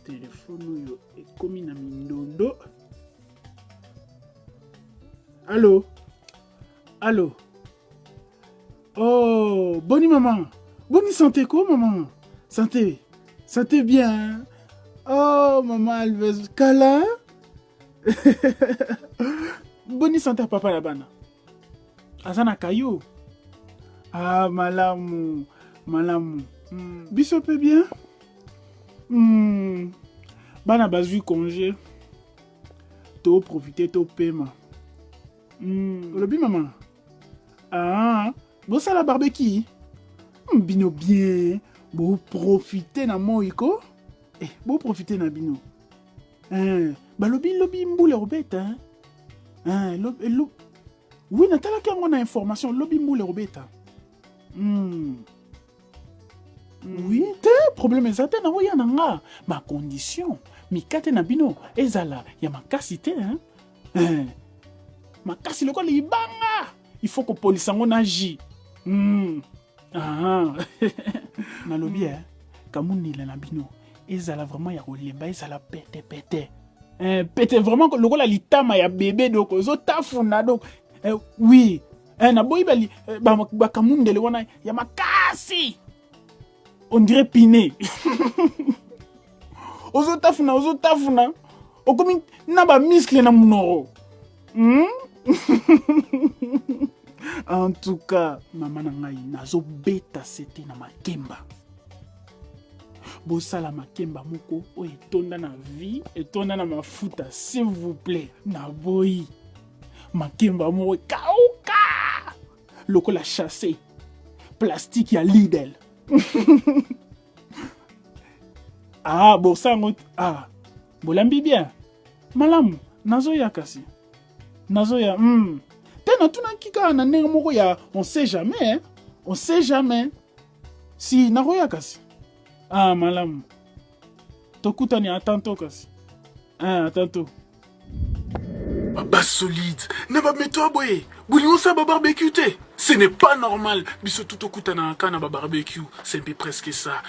téléphone yo ekomi na mindondo. Allô? Allô? Oh, bonne maman. Bonne santé quoi maman? Santé. Santé bien. Oh maman elle veut câlin. Bonne santé à papa la bana. Azana kayo. Ah malamu. Malamu. Biso peut bien? Bana basu congé. To profiter to paiement. Lobi maman. Ah, bon ça la barbecue. Bino bien. Bon profiter na moiko. Eh, bon profiter na bino. Bah lobi mboule robeta. Oui, natala ki on a information lobi mboule robeta. Oui, te problème ezate na oya nanga. Ma condition, mi kate na bino ezala ya makasi te hein. Makasi loko libanga. Il faut que police ngo na ji. Ah. Na lobi kamunila na bino ezala vraiment ya kolemba ezala pete. Pete vraiment loko la litama ya bébé donc zo tafuna donc oui. Na boyi bali ba kamundele wana ya makasi. On dirait piné. Ozo tafuna. Okomi na ba muscle na munoro. En tout cas, maman nangai nazo beta c'était na makemba. Bosala makemba moko o etonda na vie, etonda na mafuta s'il vous plaît. Na boyi. Makemba moko kauka. Loko la chassé. Plastique ya Lidl. Ah, bon ça ah, bolambi bien. Malamu, nazoya kasi. Nazoya, Tena tuna kika na ndenge moko ya on sait jamais, hein? On sait jamais. Si naroya kasi. Ah, malamu. Tokutani à tantôt kasi. À tantôt. Baba solide, ne ba meto boye. Boulio sa ba barbecue te. Ce n'est pas normal. Biso tout okutana kana ba barbecue, c'est presque ça.